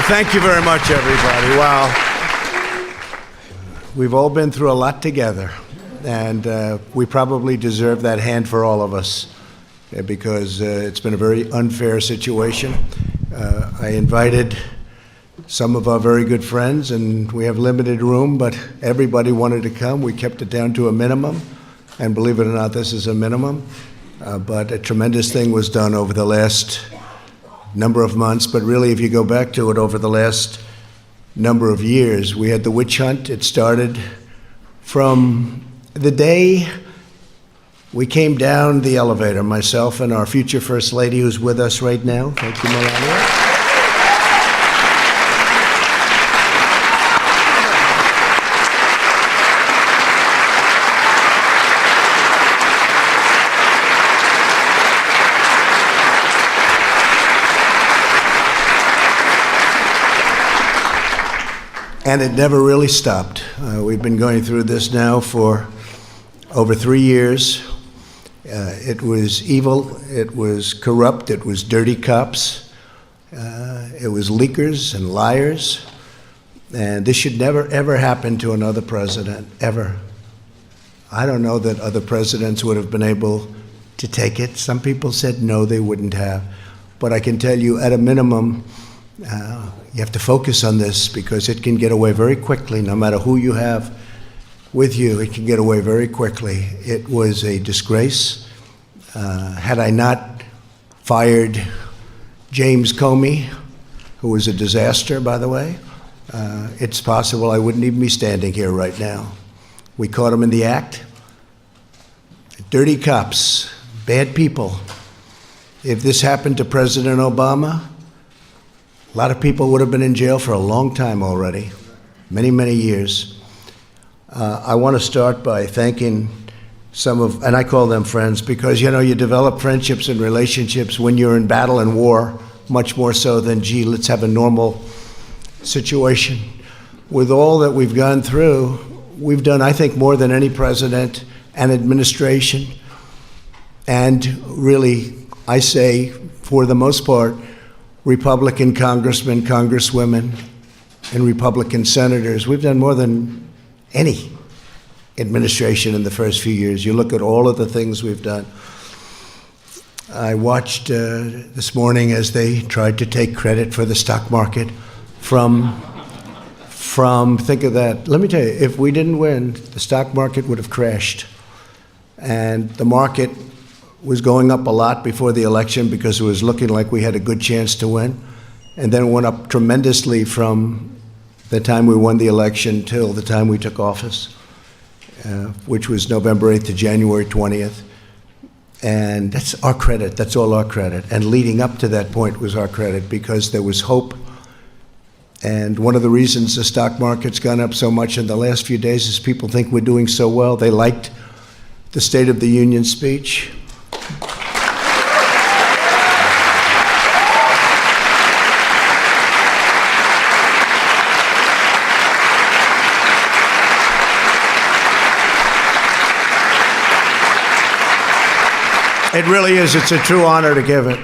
Well, thank you very much, everybody. Wow. We've all been through a lot together, and we probably deserve that hand for all of us because it's been a very unfair situation. I invited some of our very good friends, and we have limited room, but everybody wanted to come. We kept it down to a minimum, and believe it or not, this is a minimum. But a tremendous thing was done over the last number of months, but really if you go back to it over the last number of years, we had the witch hunt. It started from the day we came down the elevator, myself and our future First Lady who's with us right now. Thank you, Melania. And it never really stopped. We've been going through this now for over 3 years. It was evil, it was corrupt, it was dirty cops, it was leakers and liars. And this should never, ever happen to another president, ever. I don't know that other presidents would have been able to take it. Some people said no, they wouldn't have. But I can tell you, at a minimum, you have to focus on this because it can get away very quickly. No matter who you have with you, it can get away very quickly. It was a disgrace. Had I not fired James Comey, who was a disaster, by the way, it's possible I wouldn't even be standing here right now. We caught him in the act. Dirty cops, bad people. If this happened to President Obama, a lot of people would have been in jail for a long time already, many, many years. I want to start by thanking some of, and I call them friends, because you develop friendships and relationships when you're in battle and war, much more so than, gee, let's have a normal situation. With all that we've gone through, we've done, I think, more than any president and administration. And really, I say, for the most part, Republican congressmen, congresswomen, and Republican senators. We've done more than any administration in the first few years. You look at all of the things we've done. I watched this morning as they tried to take credit for the stock market from think of that. Let me tell you, if we didn't win, the stock market would have crashed. And the market was going up a lot before the election because it was looking like we had a good chance to win. And then it went up tremendously from the time we won the election till the time we took office, which was November 8th to January 20th. And that's our credit, that's all our credit. And leading up to that point was our credit because there was hope. And one of the reasons the stock market's gone up so much in the last few days is people think we're doing so well. They liked the State of the Union speech. It really is. It's a true honor to give it.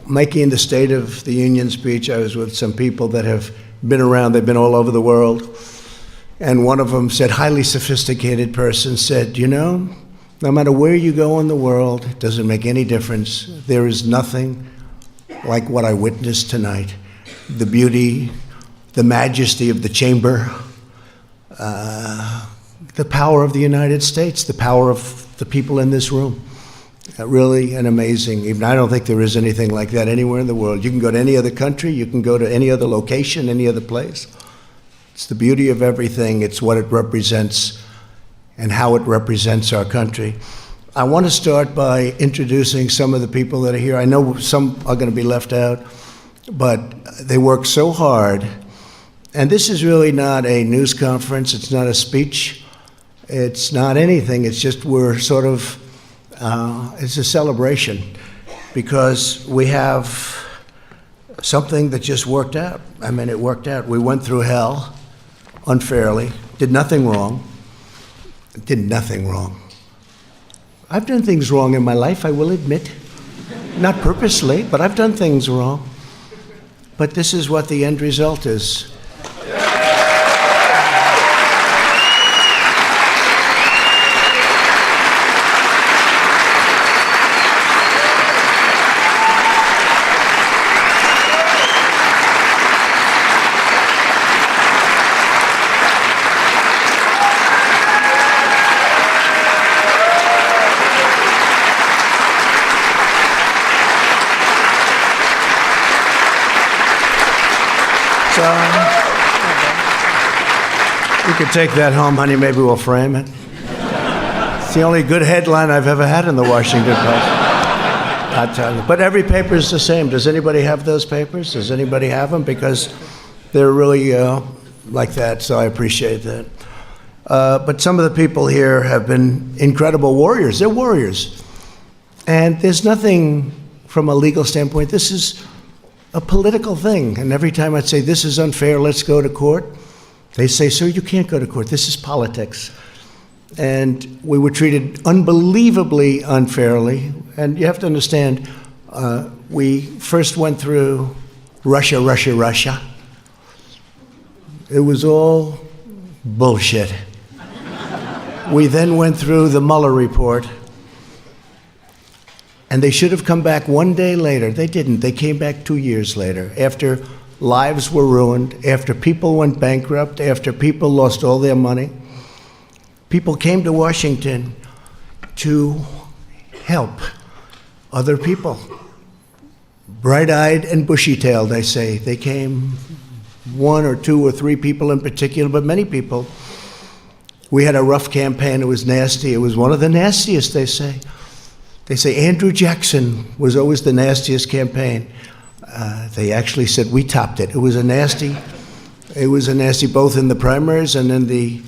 Making the State of the Union speech, I was with some people that have been around. They've been all over the world. And one of them said, highly sophisticated person said, no matter where you go in the world, it doesn't make any difference. There is nothing like what I witnessed tonight. The beauty, the majesty of the chamber, the power of the United States, the power of the people in this room. Really an amazing, even I don't think there is anything like that anywhere in the world. You can go to any other country, you can go to any other location, any other place. It's the beauty of everything. It's what it represents and how it represents our country. I want to start by introducing some of the people that are here. I know some are going to be left out, but they work so hard. And this is really not a news conference. It's not a speech. It's not anything. It's just we're sort of, it's a celebration because we have something that just worked out. I mean, it worked out. We went through hell unfairly, did nothing wrong. Did nothing wrong. I've done things wrong in my life, I will admit. Not purposely, but I've done things wrong. but this is what the end result is. So, you can take that home, honey. Maybe we'll frame it. It's the only good headline I've ever had in the Washington Post. I tell you. But every paper is the same. Does anybody have those papers? Does anybody have them? Because they're really like that, so I appreciate that. But some of the people here have been incredible warriors. They're warriors. And there's nothing from a legal standpoint. This is a political thing. And every time I'd say, this is unfair, let's go to court, they say, sir, you can't go to court. This is politics. And we were treated unbelievably unfairly. And you have to understand, we first went through Russia. It was all bullshit. We then went through the Mueller report. And they should have come back one day later. They didn't. They came back 2 years later, after lives were ruined, after people went bankrupt, after people lost all their money. People came to Washington to help other people. Bright-eyed and bushy-tailed, they say. They came, 1 or 2 or 3 people in particular, but many people. We had a rough campaign. It was nasty. It was one of the nastiest, they say. They say Andrew Jackson was always the nastiest campaign. They actually said we topped it. It was a nasty both in the primaries and in the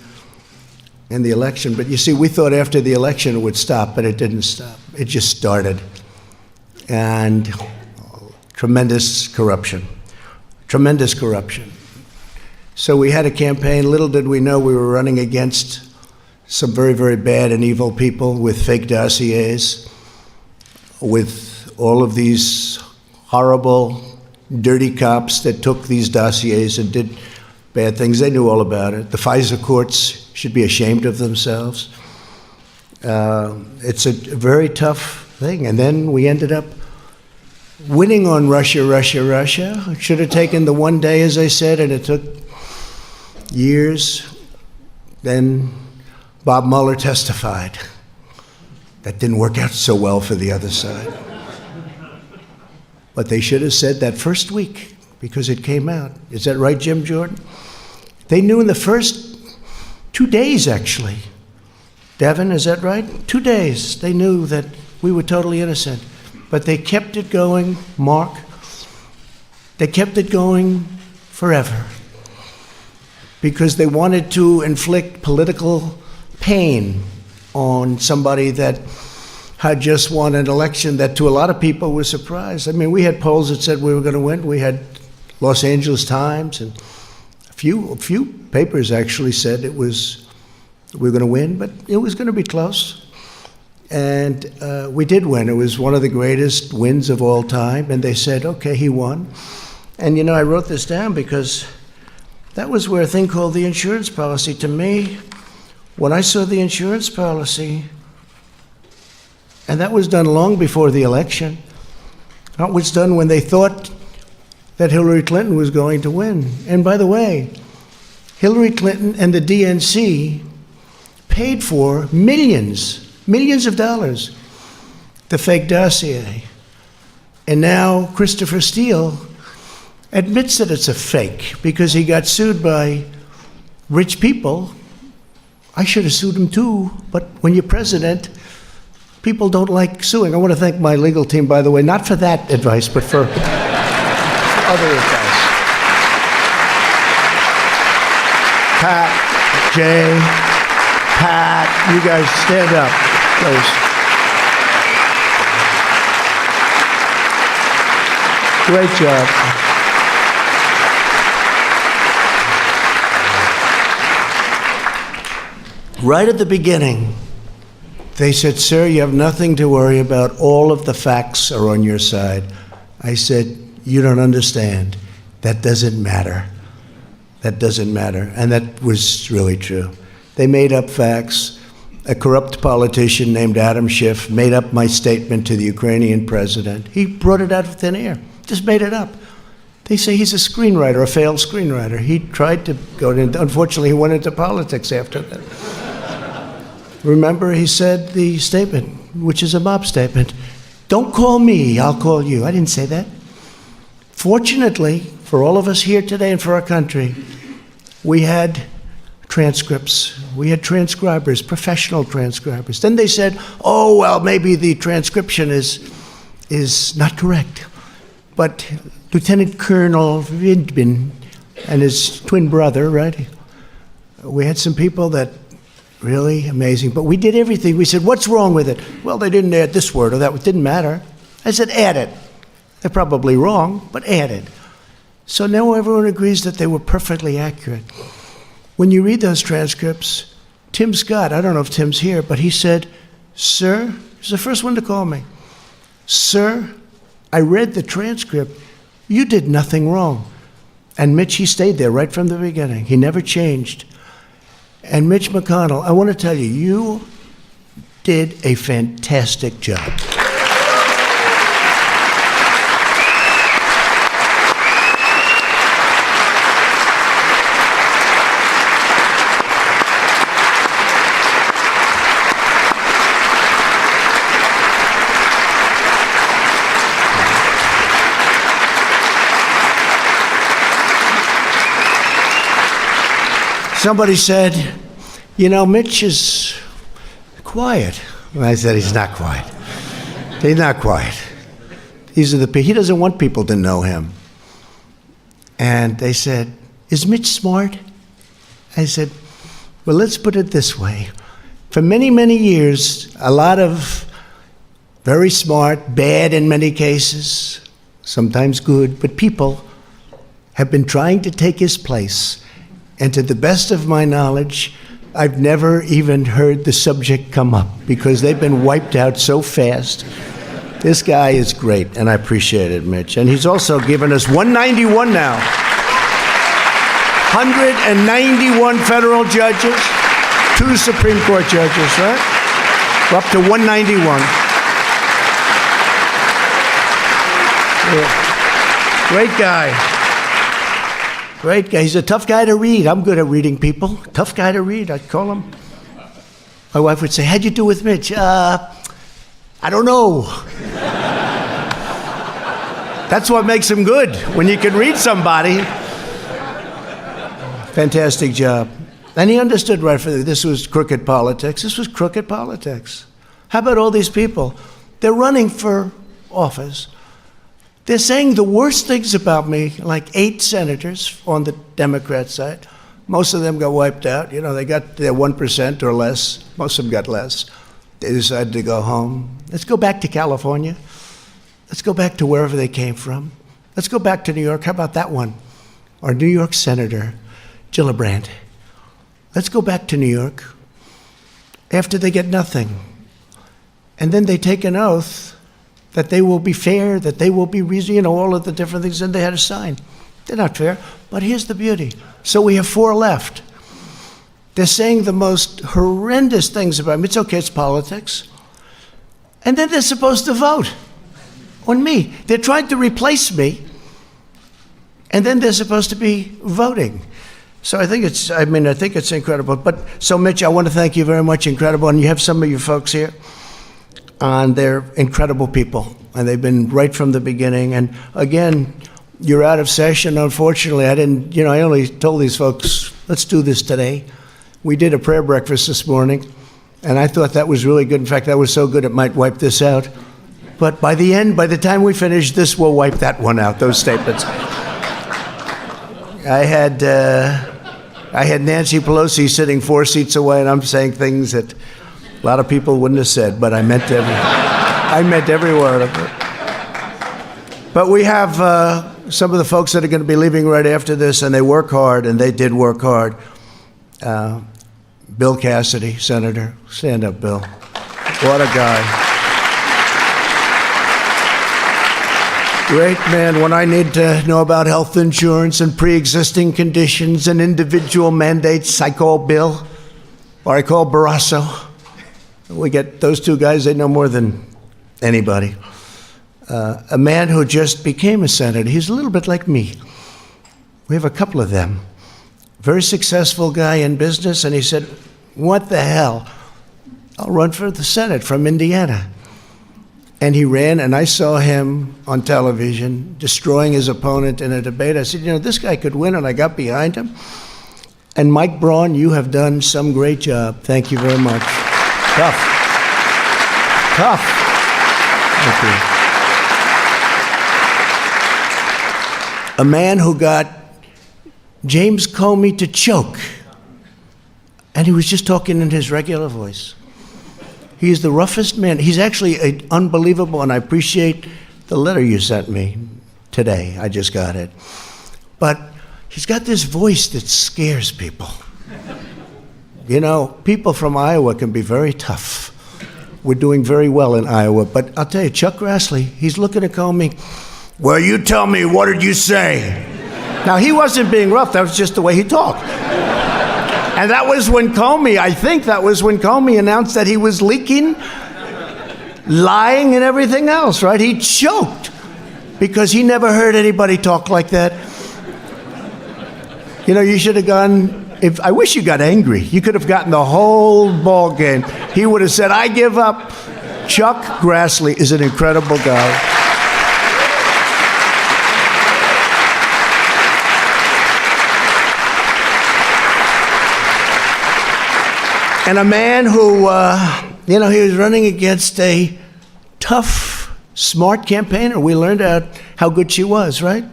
election. But you see, we thought after the election it would stop, but it didn't stop. It just started. And tremendous corruption. So we had a campaign. Little did we know we were running against some very, very bad and evil people with fake dossiers, with all of these horrible, dirty cops that took these dossiers and did bad things. They knew all about it. The FISA courts should be ashamed of themselves. It's a very tough thing. And then we ended up winning on Russia. It should have taken the one day, as I said, and it took years. Then Bob Mueller testified. That didn't work out so well for the other side. But they should have said that first week, because it came out. Is that right, Jim Jordan? They knew in the first 2 days, actually. Devin, is that right? 2 days, they knew that we were totally innocent. But they kept it going, Mark. They kept it going forever. Because they wanted to inflict political pain on somebody that had just won an election that to a lot of people was surprised. I mean, we had polls that said we were going to win. We had Los Angeles Times, and a few papers actually said we were going to win, but it was going to be close. And we did win. It was one of the greatest wins of all time. And they said, okay, he won. And I wrote this down because that was where a thing called the insurance policy, to me, when I saw the insurance policy, and that was done long before the election. That was done when they thought that Hillary Clinton was going to win. And by the way, Hillary Clinton and the DNC paid for millions of dollars, the fake dossier. And now Christopher Steele admits that it's a fake because he got sued by rich people. I should have sued him too, but when you're president, people don't like suing. I want to thank my legal team, by the way, not for that advice, but for other advice. Pat, Jay, Pat, you guys stand up, please. Great job. Right at the beginning, they said, sir, you have nothing to worry about. All of the facts are on your side. I said, you don't understand. that doesn't matter. That doesn't matter. And that was really true. They made up facts. A corrupt politician named Adam Schiff made up my statement to the Ukrainian president. He brought it out of thin air, just made it up. They say he's a screenwriter, a failed screenwriter. He tried to go into, unfortunately, he went into politics after that. Remember, he said the statement, which is a mob statement, "Don't call me, I'll call you." I didn't say that. Fortunately, for all of us here today and for our country, we had transcripts. We had transcribers, professional transcribers. Then they said, oh, well, maybe the transcription is not correct. But Lieutenant Colonel Vindman and his twin brother, right? We had some people that really amazing. But we did everything. We said, what's wrong with it? Well, they didn't add this word or that. It didn't matter. I said, add it. They're probably wrong, but add it. So now everyone agrees that they were perfectly accurate. When you read those transcripts, Tim Scott, I don't know if Tim's here, but he said, sir, he's the first one to call me. Sir, I read the transcript. You did nothing wrong. And Mitch, he stayed there right from the beginning. He never changed. And Mitch McConnell, I want to tell you, you did a fantastic job. Somebody said, you know, Mitch is quiet. And I said, he's not quiet. He's not quiet. He doesn't want people to know him. And they said, is Mitch smart? I said, well, let's put it this way. For many, many years, a lot of very smart, bad in many cases, sometimes good, but people have been trying to take his place. And to the best of my knowledge, I've never even heard the subject come up because they've been wiped out so fast. This guy is great, and I appreciate it, Mitch. And he's also given us 191 now. 191 federal judges, 2 Supreme Court judges, right? We're up to 191. Yeah. Great guy. Great guy. He's a tough guy to read. I'm good at reading people. Tough guy to read, I'd call him. My wife would say, how'd you do with Mitch? I don't know. That's what makes him good, when you can read somebody. Fantastic job. And he understood right from this was crooked politics. This was crooked politics. How about all these people? They're running for office. They're saying the worst things about me, like 8 senators on the Democrat side. Most of them got wiped out. You know, they got their 1% or less. Most of them got less. They decided to go home. Let's go back to California. Let's go back to wherever they came from. Let's go back to New York. How about that one? Our New York Senator, Gillibrand. Let's go back to New York after they get nothing. And then they take an oath that they will be fair, that they will be reasonable, you know, all of the different things, and they had a sign. They're not fair, but here's the beauty. So we have 4 left. They're saying the most horrendous things about me. It's okay, it's politics. And then they're supposed to vote on me. They're trying to replace me, and then they're supposed to be voting. So I think it's incredible. But so Mitch, I want to thank you very much, incredible. And you have some of your folks here. And they're incredible people, and they've been right from the beginning. And again, you're out of session. Unfortunately, I only told these folks, let's do this today. We did a prayer breakfast this morning, and I thought that was really good. In fact, that was so good it might wipe this out. But by the time we finish, this will wipe that one out, those statements. I had Nancy Pelosi sitting 4 seats away, and I'm saying things that a lot of people wouldn't have said, but I meant every word of it. But we have some of the folks that are going to be leaving right after this, and they work hard, and they did work hard. Bill Cassidy, Senator. Stand up, Bill. What a guy. Great man. When I need to know about health insurance and pre-existing conditions and individual mandates, I call Bill or I call Barrasso. We get those two guys, they know more than anybody. A man who just became a senator. He's a little bit like me. We have a couple of them. Very successful guy in business, and he said, what the hell? I'll run for the Senate from Indiana. And he ran, and I saw him on television destroying his opponent in a debate. I said, you know, this guy could win, and I got behind him. And Mike Braun, you have done some great job. Thank you very much. Tough. Tough. Thank you. A man who got James Comey to choke, and he was just talking in his regular voice. He's the roughest man. He's actually unbelievable, and I appreciate the letter you sent me today. I just got it. But he's got this voice that scares people. You know, people from Iowa can be very tough. We're doing very well in Iowa, but I'll tell you, Chuck Grassley, he's looking at Comey. Well, you tell me, what did you say? Now, he wasn't being rough. That was just the way he talked. And that was when Comey, I think that was when Comey announced that he was leaking, lying, and everything else, right? He choked because he never heard anybody talk like that. You know, you should have gone, I wish you got angry. You could have gotten the whole ball game. He would have said, I give up. Chuck Grassley is an incredible guy. And a man who, you know, he was running against a tough, smart campaigner. We learned out how good she was, right?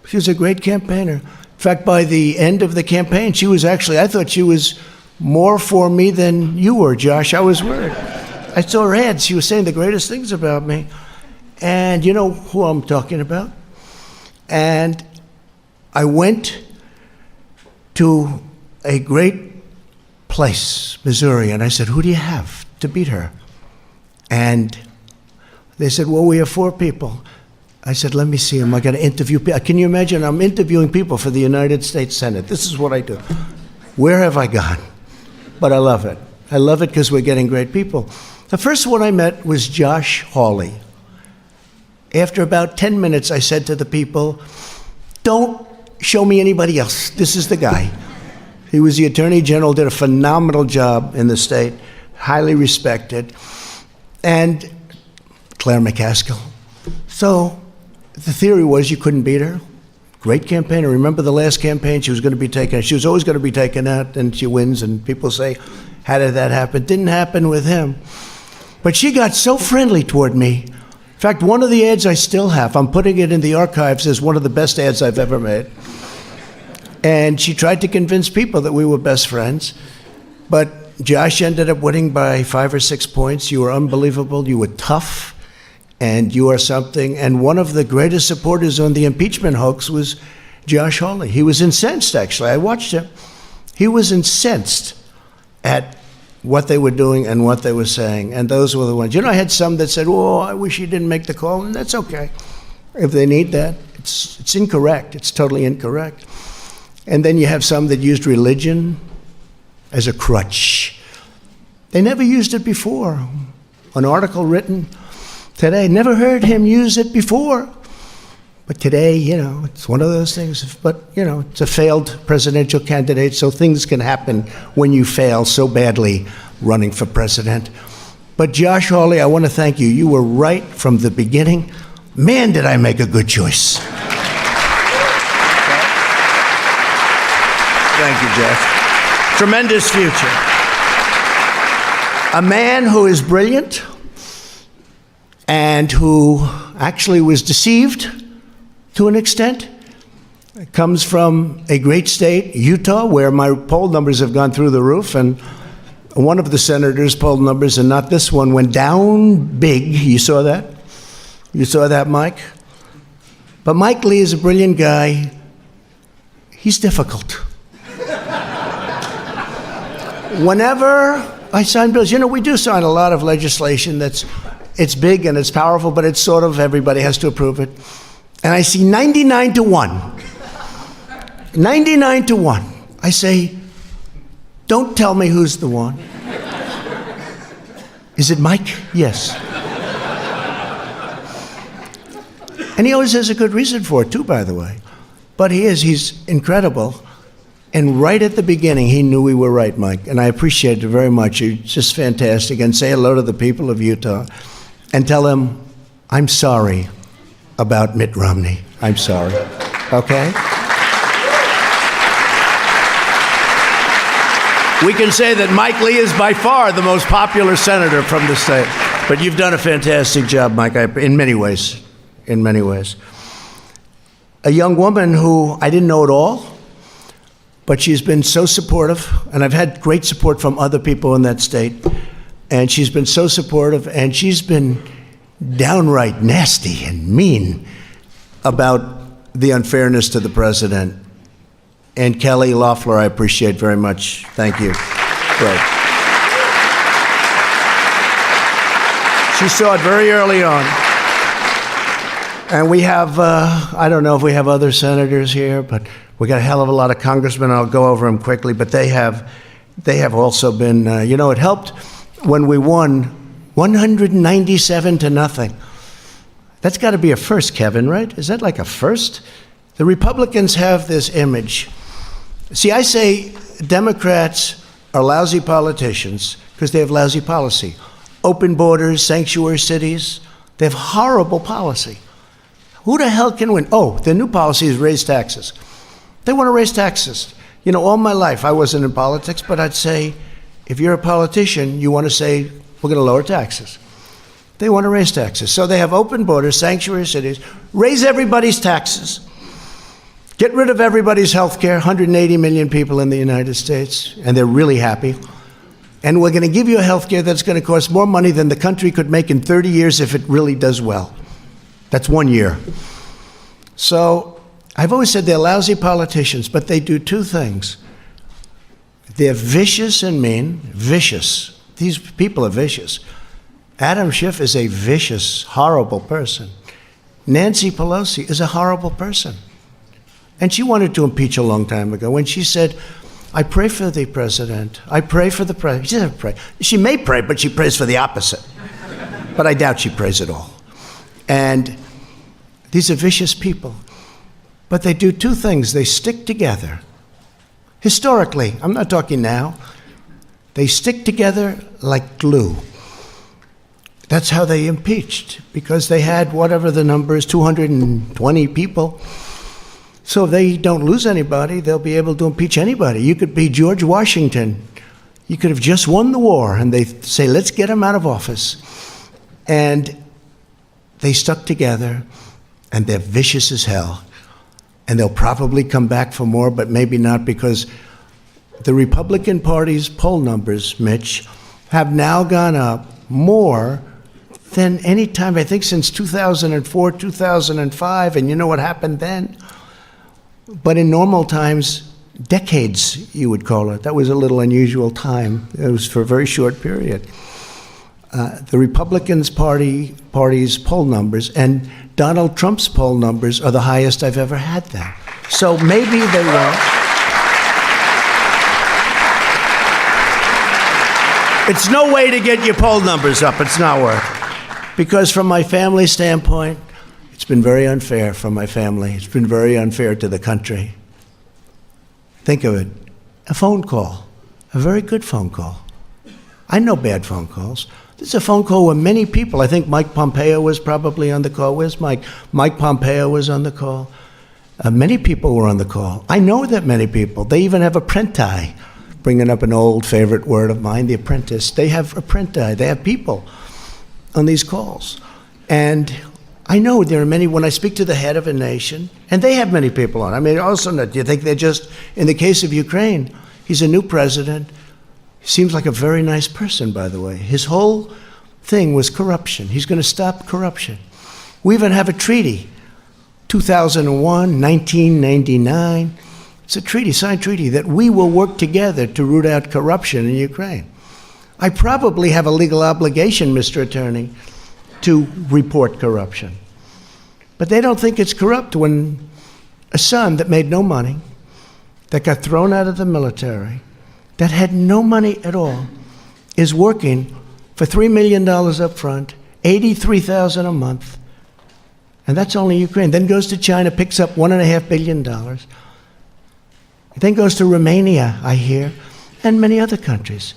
She was a great campaigner. In fact, by the end of the campaign, she was actually, I thought she was more for me than you were, Josh. I was worried. I saw her ads. She was saying the greatest things about me. And you know who I'm talking about? And I went to a great place, Missouri, and I said, who do you have to beat her? And they said, well, we have 4 people. I said, let me see them. I got to interview people. Can you imagine? I'm interviewing people for the United States Senate. This is what I do. Where have I gone? But I love it. I love it because we're getting great people. The first one I met was Josh Hawley. After about 10 minutes, I said to the people, don't show me anybody else. This is the guy. He was the Attorney General, did a phenomenal job in the state, highly respected, and Claire McCaskill. So the theory was you couldn't beat her. Great campaigner. Remember the last campaign? She was going to be taken. She was always going to be taken out, and she wins. And people say, "How did that happen?" Didn't happen with him. But she got so friendly toward me. In fact, one of the ads I still have. I'm putting it in the archives as one of the best ads I've ever made. And she tried to convince people that we were best friends. But Josh ended up winning by 5 or 6 points. You were unbelievable. You were tough. And you are something. And one of the greatest supporters on the impeachment hoax was Josh Hawley. He was incensed, actually. I watched him. He was incensed at what they were doing and what they were saying. And those were the ones. You know, I had some that said, oh, I wish he didn't make the call. And that's okay. If they need that, it's incorrect. It's totally incorrect. And then you have some that used religion as a crutch. They never used it before. An article written today, never heard him use it before. But today, you know, it's one of those things. But, you know, it's a failed presidential candidate, so things can happen when you fail so badly running for president. But Josh Hawley, I want to thank you. You were right from the beginning. Man, did I make a good choice. Thank you, Jeff. Tremendous future. A man who is brilliant and who actually was deceived to an extent. Comes from a great state, Utah, where my poll numbers have gone through the roof, and one of the senators' poll numbers, and not this one, went down big. You saw that? You saw that, Mike? But Mike Lee is a brilliant guy. He's difficult. Whenever I sign bills, you know, we do sign a lot of legislation it's big and it's powerful, but it's sort of, everybody has to approve it. and I see 99 to 1. 99 to 1. I say, don't tell me who's the one. Is it Mike? Yes. And he always has a good reason for it, too, by the way. But he's incredible. And right at the beginning, he knew we were right, Mike. And I appreciate it very much. You're just fantastic. And say hello to the people of Utah and tell them, I'm sorry about Mitt Romney. I'm sorry. Okay? We can say that Mike Lee is by far the most popular senator from the state. But you've done a fantastic job, Mike, in many ways. In many ways. A young woman who I didn't know at all, but she's been so supportive, and I've had great support from other people in that state, and she's been so supportive, and she's been downright nasty and mean about the unfairness to the president. And Kelly Loeffler, I appreciate very much. Thank you. Great. She saw it very early on. And we have, I don't know if we have other senators here, but we got a hell of a lot of congressmen. I'll go over them quickly, but they have also been, it helped when we won 197 to nothing. That's got to be a first, Kevin, right? Is that like a first? The Republicans have this image. See, I say Democrats are lousy politicians because they have lousy policy. Open borders, sanctuary cities, they have horrible policy. Who the hell can win? Oh, the new policy is raise taxes. They want to raise taxes. All my life I wasn't in politics, but I'd say, if you're a politician, you want to say, we're going to lower taxes. They want to raise taxes. So they have open borders, sanctuary cities, raise everybody's taxes. Get rid of everybody's health care, 180 million people in the United States, and they're really happy. And we're going to give you a health care that's going to cost more money than the country could make in 30 years if it really does well. That's 1 year. So I've always said they're lousy politicians, but they do two things. They're vicious and mean. Vicious. These people are vicious. Adam Schiff is a vicious, horrible person. Nancy Pelosi is a horrible person. And she wanted to impeach a long time ago when she said, I pray for the president. I pray for the president. She doesn't pray. She may pray, but she prays for the opposite. But I doubt she prays at all. And these are vicious people. But they do two things. They stick together. Historically, I'm not talking now. They stick together like glue. That's how they impeached, because they had whatever the number is, 220 people. So if they don't lose anybody, they'll be able to impeach anybody. You could be George Washington. You could have just won the war, and they say, let's get him out of office. And they stuck together, and they're vicious as hell. And they'll probably come back for more, but maybe not, because the Republican Party's poll numbers, Mitch, have now gone up more than any time, I think, since 2004, 2005. And you know what happened then? But in normal times, decades, you would call it. That was a little unusual time. It was for a very short period. The Republicans Party's poll numbers and Donald Trump's poll numbers are the highest I've ever had there. So maybe they won't. It's no way to get your poll numbers up. It's not worth it. Because from my family standpoint, it's been very unfair for my family. It's been very unfair to the country. Think of it. A phone call. A very good phone call. I know bad phone calls. This is a phone call where many people, I think Mike Pompeo was probably on the call. Where's Mike? Mike Pompeo was on the call. Many people were on the call. I know that many people. They even have apprenti, bringing up an old favorite word of mine, the apprentice. They have apprenti. They have people on these calls. And I know there are many, when I speak to the head of a nation, and they have many people on. I mean, also, do you think they're just, in the case of Ukraine, he's a new president. He seems like a very nice person, by the way. His whole thing was corruption. He's going to stop corruption. We even have a treaty, 2001, 1999. It's a treaty, signed treaty, that we will work together to root out corruption in Ukraine. I probably have a legal obligation, Mr. Attorney, to report corruption. But they don't think it's corrupt when a son that made no money, that got thrown out of the military, that had no money at all, is working for $3 million up front, $83,000 a month, and that's only Ukraine. Then goes to China, picks up $1.5 billion. Then goes to Romania, I hear, and many other countries.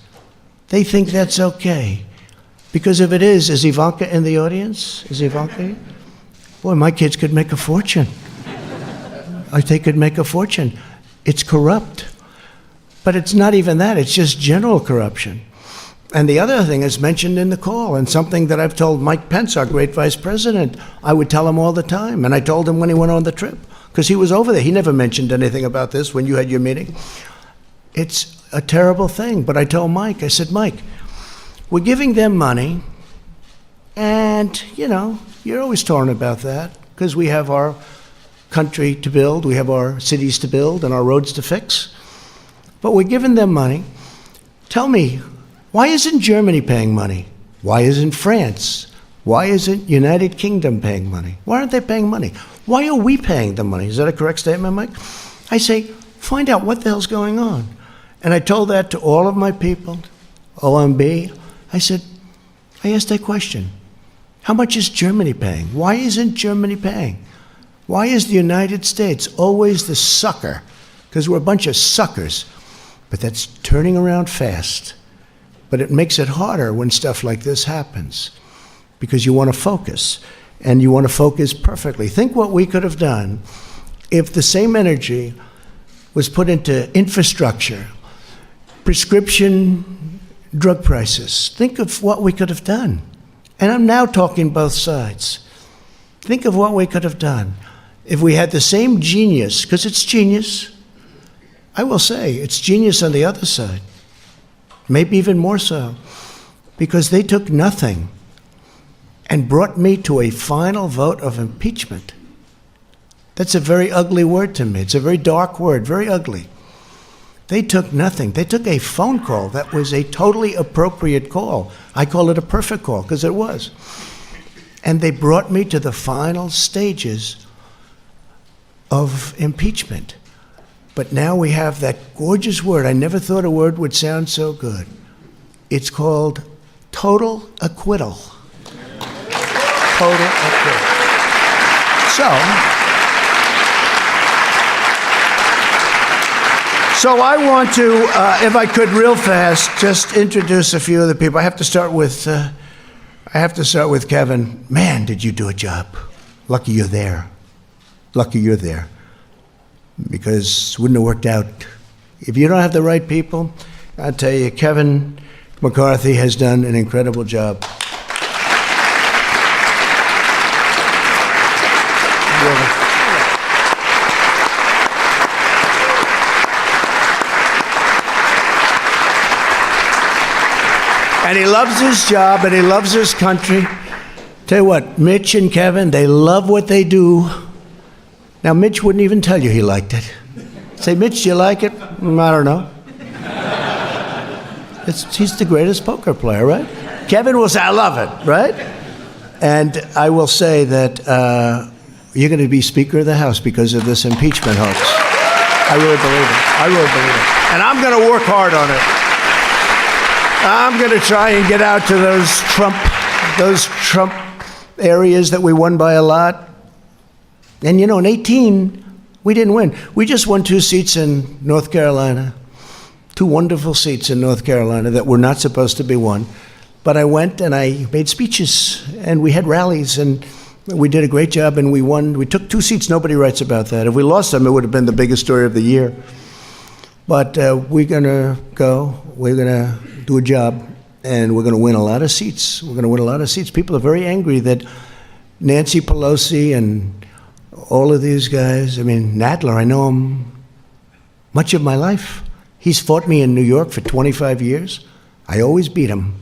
They think that's okay. Because if it is Ivanka in the audience? Is Ivanka here? Boy, my kids could make a fortune. They could make a fortune. It's corrupt. But it's not even that, it's just general corruption. And the other thing is mentioned in the call, and something that I've told Mike Pence, our great vice president, I would tell him all the time. And I told him when he went on the trip, because he was over there. He never mentioned anything about this when you had your meeting. It's a terrible thing. But I told Mike, I said, Mike, we're giving them money, and, you're always torn about that, because we have our country to build, we have our cities to build, and our roads to fix. But we're giving them money. Tell me, why isn't Germany paying money? Why isn't France? Why isn't United Kingdom paying money? Why aren't they paying money? Why are we paying the money? Is that a correct statement, Mike? I say, find out what the hell's going on. And I told that to all of my people, OMB. I asked that question. How much is Germany paying? Why isn't Germany paying? Why is the United States always the sucker? Because we're a bunch of suckers. But that's turning around fast. But it makes it harder when stuff like this happens, because you want to focus, and you want to focus perfectly. Think what we could have done if the same energy was put into infrastructure, prescription drug prices. Think of what we could have done. And I'm now talking both sides. Think of what we could have done if we had the same genius, because it's genius. I will say, it's genius on the other side. Maybe even more so, because they took nothing and brought me to a final vote of impeachment. That's a very ugly word to me. It's a very dark word, very ugly. They took nothing. They took a phone call that was a totally appropriate call. I call it a perfect call, because it was. And they brought me to the final stages of impeachment. But now we have that gorgeous word. I never thought a word would sound so good. It's called total acquittal. Total acquittal. So I want to, if I could real fast, just introduce a few of the people. I have to start with Kevin. Man, did you do a job. Lucky you're there. Lucky you're there. Because it wouldn't have worked out. If you don't have the right people, I'll tell you, Kevin McCarthy has done an incredible job. And he loves his job, and he loves his country. Tell you what, Mitch and Kevin, they love what they do. Now, Mitch wouldn't even tell you he liked it. Say, Mitch, do you like it? I don't know. He's the greatest poker player, right? Kevin will say, I love it, right? And I will say that you're going to be Speaker of the House because of this impeachment hoax. I really believe it. I really believe it. And I'm going to work hard on it. I'm going to try and get out to those Trump areas that we won by a lot. And in 18, we didn't win. We just won 2 seats in North Carolina, 2 wonderful seats in North Carolina that were not supposed to be won. But I went and I made speeches, and we had rallies, and we did a great job, and we won. We took 2 seats. Nobody writes about that. If we lost them, it would have been the biggest story of the year. But we're going to go. We're going to do a job, and we're going to win a lot of seats. We're going to win a lot of seats. People are very angry that Nancy Pelosi and all of these guys, Nadler, I know him much of my life. He's fought me in New York for 25 years. I always beat him.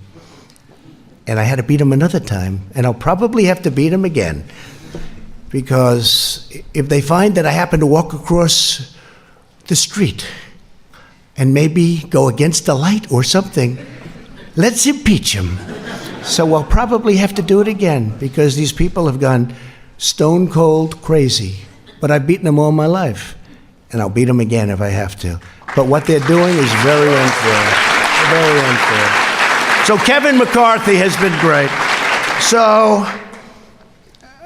And I had to beat him another time. And I'll probably have to beat him again. Because if they find that I happen to walk across the street and maybe go against the light or something, let's impeach him. So we'll probably have to do it again, because these people have gone stone cold crazy. But I've beaten them all my life, and I'll beat them again if I have to. But what they're doing is very unfair, very unfair. So Kevin McCarthy has been great. So,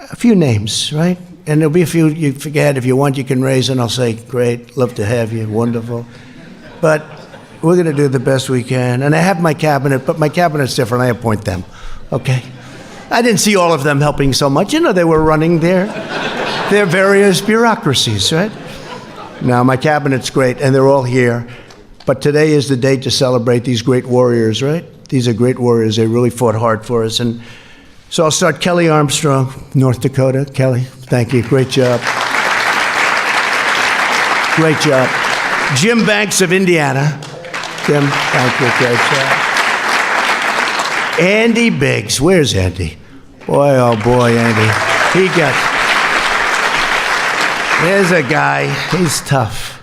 a few names, right? And there'll be a few you forget. If you want, you can raise, and I'll say, great, love to have you, wonderful. But we're going to do the best we can. And I have my cabinet, but my cabinet's different. I appoint them, okay? I didn't see all of them helping so much. You know, they were running their various bureaucracies, right? Now, my cabinet's great, and they're all here. But today is the day to celebrate these great warriors, right? These are great warriors. They really fought hard for us. And so I'll start Kelly Armstrong, North Dakota. Kelly, thank you. Great job. Great job. Jim Banks of Indiana. Jim, thank you. Great job. Andy Biggs. Where's Andy? Boy, oh boy, Andy. There's a guy. He's tough.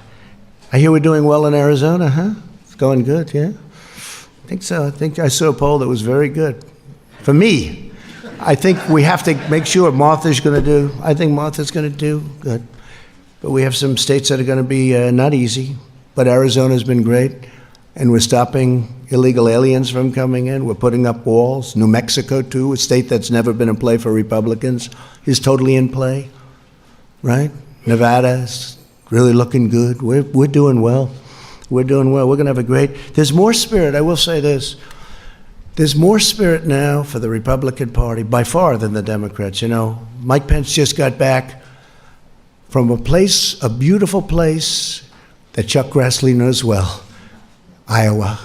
I hear we're doing well in Arizona, huh? It's going good, yeah? I think so. I think I saw a poll that was very good. For me, I think we have to make sure Martha's going to do, I think Martha's going to do good. But we have some states that are going to be not easy. But Arizona's been great. And we're stopping illegal aliens from coming in. We're putting up walls. New Mexico, too, a state that's never been in play for Republicans, is totally in play, right? Nevada's really looking good. We're doing well. We're doing well. We're going to have a great... There's more spirit. I will say this. There's more spirit now for the Republican Party, by far, than the Democrats. You know, Mike Pence just got back from a place, a beautiful place that Chuck Grassley knows well, Iowa.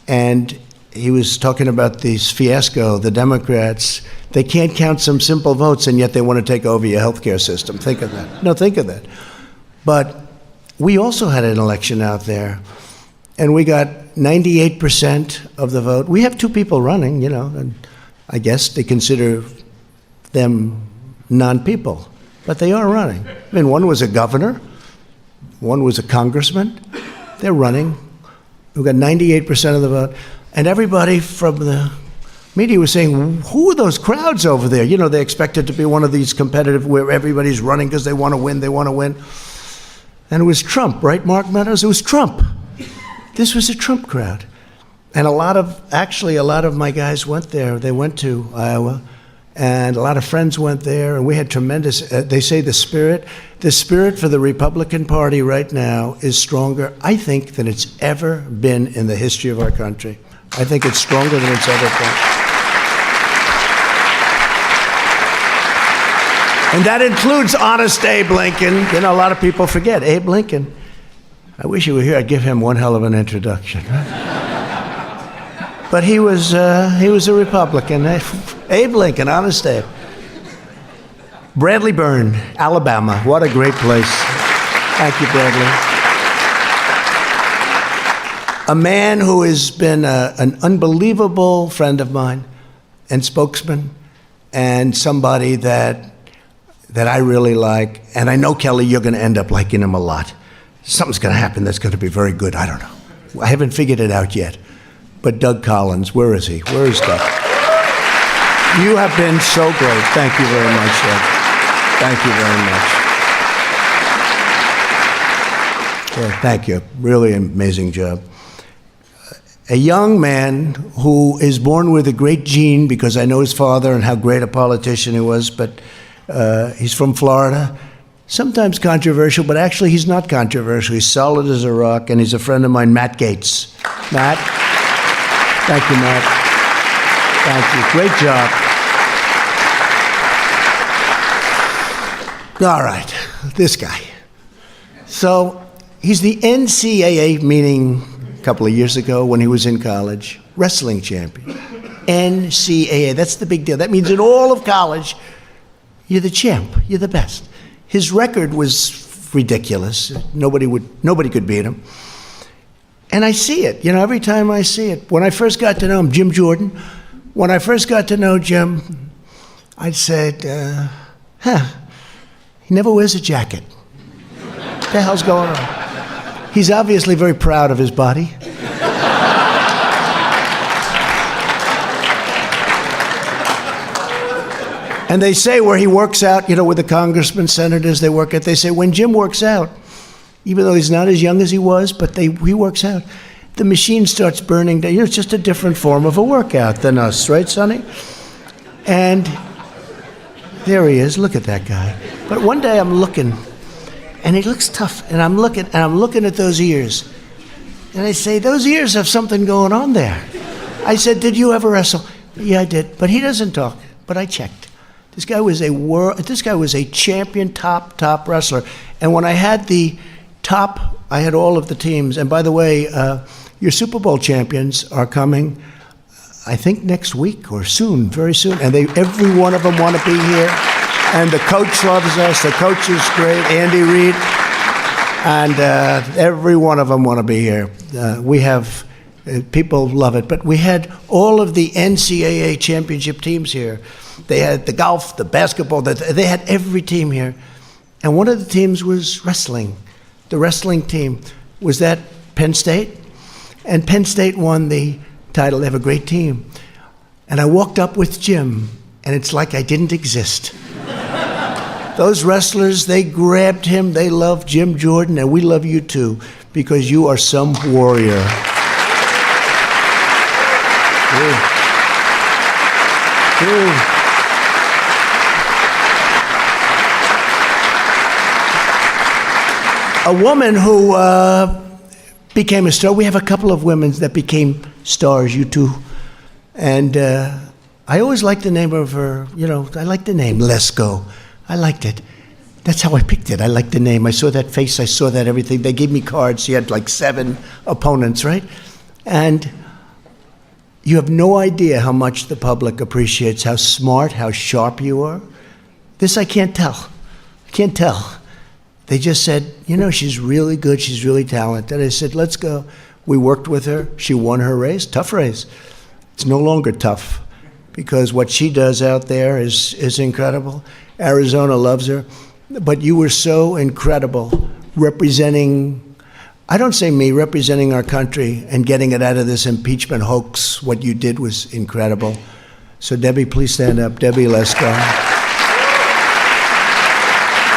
And he was talking about this fiasco, the Democrats. They can't count some simple votes, and yet they want to take over your healthcare system. Think of that. No, think of that. But we also had an election out there, and we got 98% of the vote. We have two people running, you know, and I guess they consider them non-people, but they are running. I mean, one was a governor, one was a congressman. They're running. We got 98% of the vote. And everybody from the media was saying, who are those crowds over there? You know, they expect it to be one of these competitive where everybody's running because they want to win, And it was Trump, right, Mark Meadows? It was Trump. This was a Trump crowd. And a lot of my guys went there. They went to Iowa, and a lot of friends went there, and we had tremendous, they say the spirit for the Republican Party right now is stronger, I think, than it's ever been in the history of our country. I think it's stronger than it's ever been. And that includes honest Abe Lincoln. You know, a lot of people forget Abe Lincoln. I wish he were here. I'd give him one hell of an introduction. But he was a Republican. Abe Lincoln, honest Abe. Bradley Byrne, Alabama. What a great place. Thank you, Bradley. A man who has been an unbelievable friend of mine and spokesman, and somebody that I really like. And I know, Kelly, you're going to end up liking him a lot. Something's going to happen that's going to be very good. I don't know. I haven't figured it out yet. But Doug Collins, where is he? Where is Doug? You have been so great. Thank you very much, Doug. Thank you very much. Yeah, thank you. Really amazing job. A young man who is born with a great gene, because I know his father and how great a politician he was, but he's from Florida. Sometimes controversial, but actually he's not controversial. He's solid as a rock, and he's a friend of mine, Matt Gaetz. Matt? Thank you, Matt. Thank you. Great job. All right, this guy. So he's the NCAA, meaning a couple of years ago when he was in college, wrestling champion. NCAA, that's the big deal. That means in all of college, you're the champ, you're the best. His record was ridiculous. Nobody could beat him. And I see it, you know, every time I see it. When I first got to know him, Jim Jordan, when I first got to know Jim, I said, he never wears a jacket. What the hell's going on? He's obviously very proud of his body. And they say where he works out, you know, with the congressmen, senators, they work out, they say when Jim works out, even though he's not as young as he was, but he works out, the machine starts burning down. You know, it's just a different form of a workout than us, right, Sonny? And there he is. Look at that guy. But one day I'm looking, and he looks tough, and I'm looking at those ears. And I say, those ears have something going on there. I said, did you ever wrestle? Yeah, I did. But he doesn't talk. But I checked. This guy was a champion, top wrestler. And when I had I had all of the teams. And by the way, your Super Bowl champions are coming, I think next week or soon, very soon. And every one of them want to be here. And the coach loves us. The coach is great, Andy Reid. And every one of them want to be here. We have, people love it. But we had all of the NCAA championship teams here. They had the golf, the basketball, they had every team here. And one of the teams was wrestling. The wrestling team was that Penn State. And Penn State won the title. They have a great team. And I walked up with Jim, and it's like I didn't exist. Those wrestlers, they grabbed him. They love Jim Jordan, and we love you too, because you are some warrior. A woman who became a star. We have a couple of women that became stars, you two. And I always liked the name of her, you know, I liked the name, Lesko. I liked it. That's how I picked it. I liked the name. I saw that face. I saw that everything. They gave me cards. She had like 7 opponents, right? And you have no idea how much the public appreciates, how smart, how sharp you are. This I can't tell. I can't tell. They just said, you know, she's really good. She's really talented. I said, let's go. We worked with her. She won her race. Tough race. It's no longer tough because what she does out there is incredible. Arizona loves her. But you were so incredible representing, I don't say me, representing our country and getting it out of this impeachment hoax. What you did was incredible. So Debbie, please stand up. Debbie, let's go.